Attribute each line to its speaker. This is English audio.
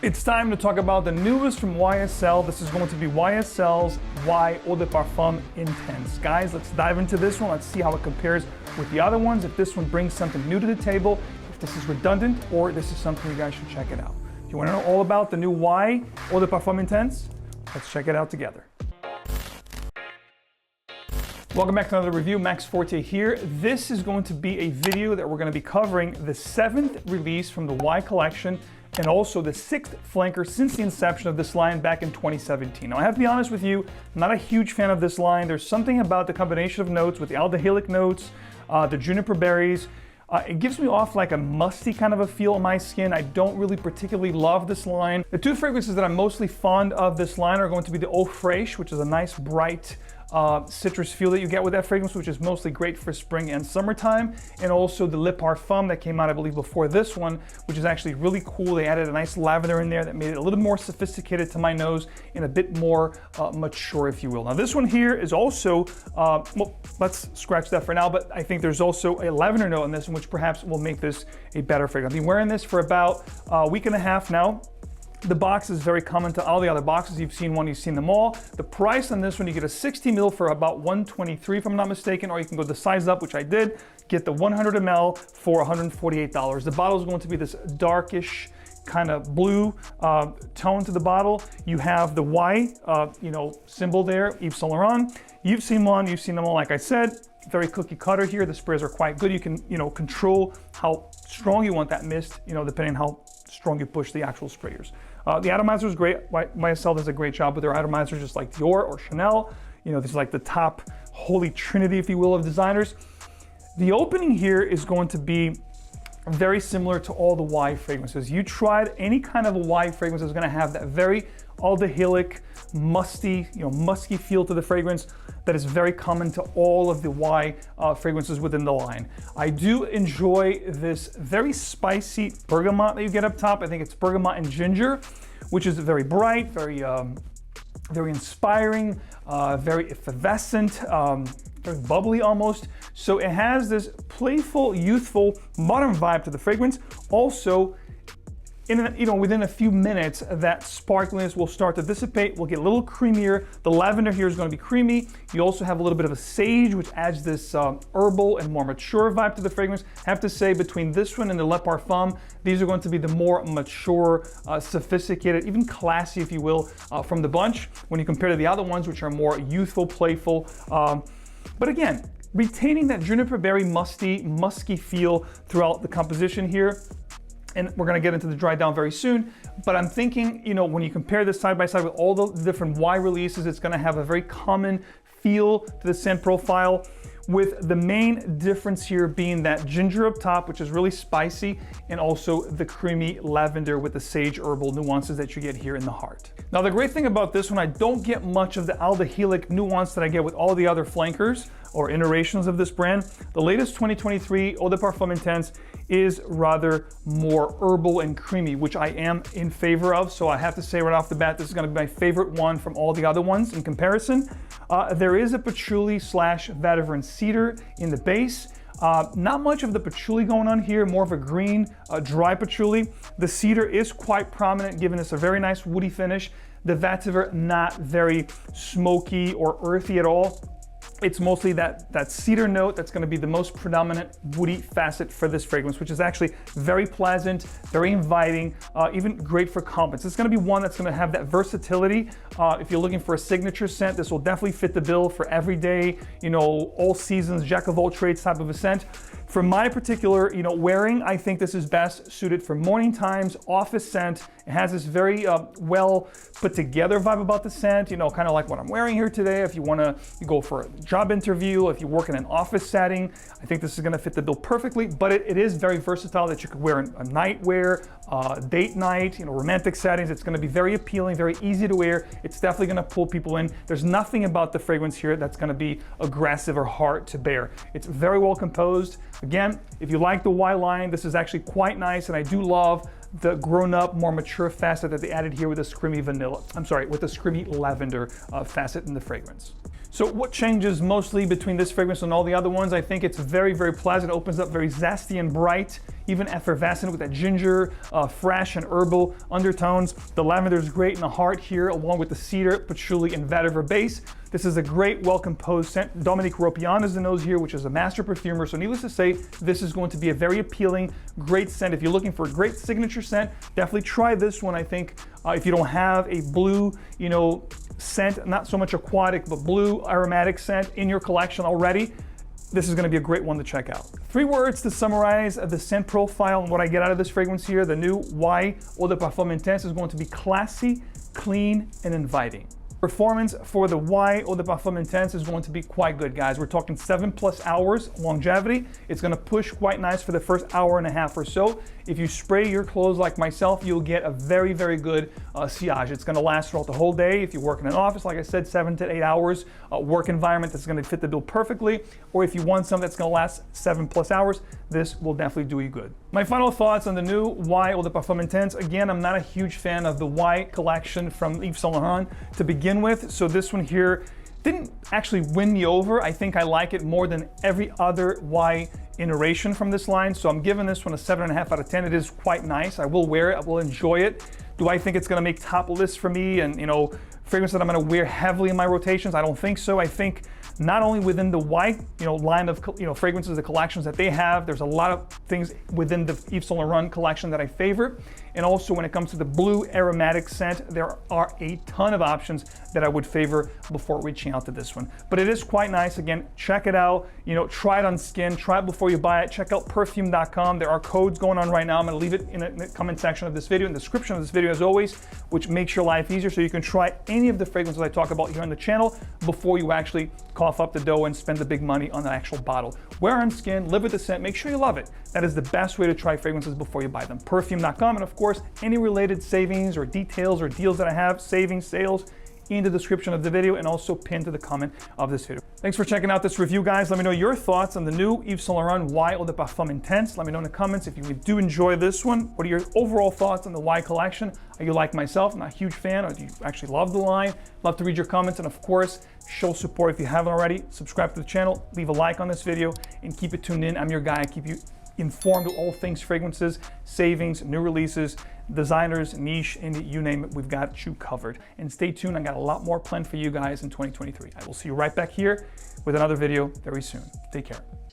Speaker 1: It's time to talk about the newest from YSL. This is going to be YSL's Y Eau de Parfum Intense. Guys, let's dive into this one. Let's see how it compares with the other ones, if this one brings something new to the table, if this is redundant, or this is something you guys should check it out. If you want to know all about the new Y Eau de Parfum Intense, let's check it out together. Welcome back to another review. Max Forti here. This is going to be a video that we're going to be covering the 7th release from the Y collection and also the 6th flanker since the inception of this line back in 2017. Now I have to be honest with you, I'm not a huge fan of this line. There's something about the combination of notes with the aldehydic notes, the juniper berries. It gives me off like a musty kind of a feel on my skin. I don't really particularly love this line. The two fragrances that I'm mostly fond of this line are going to be the 𝗏𝗡, which is a nice bright citrus feel that you get with that fragrance, which is mostly great for spring and summertime, and also the Eau de Parfum that came out, I believe, before this one, which is actually really cool. They added a nice lavender in there that made it a little more sophisticated to my nose and a bit more mature, if you will. Now this one here is also, well, let's scratch that for now, but I think there's also a lavender note in this one, which perhaps will make this a better fragrance. I've been wearing this for about a week and a half now. The box is very common to all the other boxes. You've seen one, you've seen them all. The price on this one, you get a 60 ml for about $123 if I'm not mistaken, or you can go the size up, which I did, get the 100 ml for $148. The bottle is going to be this darkish kind of blue tone to the bottle. You have the Y, symbol there, Yves Saint Laurent. You've seen one, you've seen them all, like I said. Very cookie cutter here. The sprays are quite good. You can, control how strong you want that mist, depending on how strong you push the actual sprayers. The atomizer is great. YSL does a great job with their atomizers, just like Dior or Chanel. This is like the top holy trinity, if you will, of designers. The opening here is going to be very similar to all the Y fragrances. You tried any kind of a Y fragrance is going to have that very aldehydic, musty, musky feel to the fragrance that is very common to all of the Y fragrances within the line. I do enjoy this very spicy bergamot that you get up top. I think it's bergamot and ginger, which is very bright, very inspiring, very effervescent, very bubbly almost. So it has this playful, youthful, modern vibe to the fragrance. Also, within a few minutes, that sparkliness will start to dissipate. We'll get a little creamier. The lavender here is going to be creamy. You also have a little bit of a sage, which adds this herbal and more mature vibe to the fragrance. I have to say, between this one and the Eau de Parfum, these are going to be the more mature, sophisticated, even classy, if you will, from the bunch, when you compare to the other ones, which are more youthful, playful. But again, retaining that juniper berry musky feel throughout the composition here. And we're gonna get into the dry down very soon, but I'm thinking, when you compare this side by side with all the different Y releases, it's gonna have a very common feel to the scent profile, with the main difference here being that ginger up top, which is really spicy, and also the creamy lavender with the sage herbal nuances that you get here in the heart. Now, the great thing about this one, I don't get much of the aldehydic nuance that I get with all the other flankers or iterations of this brand. The latest 2023 Eau de Parfum Intense is rather more herbal and creamy, which I am in favor of. So I have to say right off the bat, this is gonna be my favorite one from all the other ones in comparison. There is a patchouli / vetiver and cedar in the base. Not much of the patchouli going on here, more of a green, dry patchouli. The cedar is quite prominent, giving us a very nice woody finish. The vetiver, not very smoky or earthy at all. It's mostly that cedar note that's going to be the most predominant woody facet for this fragrance, which is actually very pleasant, very inviting, even great for compliments. It's going to be one that's going to have that versatility. If you're looking for a signature scent, this will definitely fit the bill for everyday, all seasons, 𝗥𝗍𝗿𝗄𝗧 type of a scent. For my particular, wearing, I think this is best suited for morning times, office scent. It has this very well put together vibe about the scent, kind of like what I'm wearing here today. If you want to go for a job interview, if you work in an office setting, I think this is going to fit the bill perfectly, but it is very versatile that you could wear a night wear, date night, romantic settings. It's going to be very appealing, very easy to wear. It's definitely going to pull people in. There's nothing about the fragrance here that's going to be aggressive or hard to bear. It's very well composed. Again, if you like the Y line, this is actually quite nice, and I do love the grown-up, more mature facet that they added here with this creamy vanilla. I'm sorry, with this creamy lavender facet in the fragrance. So what changes mostly between this fragrance and all the other ones? I think it's very, very pleasant. It opens up very zesty and bright, even effervescent with that ginger, fresh and herbal undertones. The lavender is great in the heart here, along with the cedar, patchouli, and vetiver base. This is a great, well-composed scent. Dominique Ropion is the nose here, which is a master perfumer. So needless to say, this is going to be a very appealing, great scent. If you're looking for a great signature scent, definitely try this one. I think if you don't have a blue, scent, not so much aquatic, but blue aromatic scent in your collection already, this is going to be a great one to check out. 3 words to summarize the scent profile and what I get out of this fragrance here. The new Y Eau de Parfum Intense is going to be classy, clean, and inviting. Performance for the Y Eau de Parfum Intense is going to be quite good, guys. We're talking 7+ hours longevity. It's going to push quite nice for the first hour and a half or so. If you spray your clothes like myself, you'll get a very, very good sillage. It's going to last throughout the whole day. If you work in an office, like I said, 7 to 8 hours, work environment that's going to fit the bill perfectly. Or if you want something that's going to last 7+ hours, this will definitely do you good. My final thoughts on the new Y Eau de Parfum Intense. Again, I'm not a huge fan of the Y collection from Yves Saint Laurent to begin with, so this one here didn't actually win me over. I think I like it more than every other Y iteration from this line, so I'm giving this one a 7.5 out of 10. It is quite nice. I will wear it. I will enjoy it. Do I think it's going to make top lists for me and, fragrance that I'm going to wear heavily in my rotations? I don't think so. I think not only within the Y, line of, fragrances, the collections that they have, there's a lot of things within the Yves Saint Laurent collection that I favor. And also when it comes to the blue aromatic scent, there are a ton of options that I would favor before reaching out to this one. But it is quite nice. Again, check it out. Try it on skin. Try it before you buy it. Check out perfume.com. There are codes going on right now. I'm going to leave it in the comment section of this video, in the description of this video as always, which makes your life easier so you can try any of the fragrances I talk about here on the channel before you actually cough up the dough and spend the big money on the actual bottle. Wear on skin, live with the scent, make sure you love it. That is the best way to try fragrances before you buy them. Perfume.com, and of course, any related savings or details or deals that I have, savings, sales, in the description of the video and also pinned to the comment of this video. Thanks for checking out this review, guys. Let me know your thoughts on the new Yves Saint Laurent Y Eau de Parfum Intense. Let me know in the comments if you do enjoy this one. What are your overall thoughts on the Y collection? Are you like myself, not a huge fan, or do you actually love the line? Love to read your comments, and of course, show support if you haven't already. Subscribe to the channel, leave a like on this video, and keep it tuned in. I'm your guy. I keep you informed of all things fragrances, savings, new releases, designers, niche, and you name it, we've got you covered. And stay tuned, I got a lot more planned for you guys in 2023. I will see you right back here with another video very soon. Take care.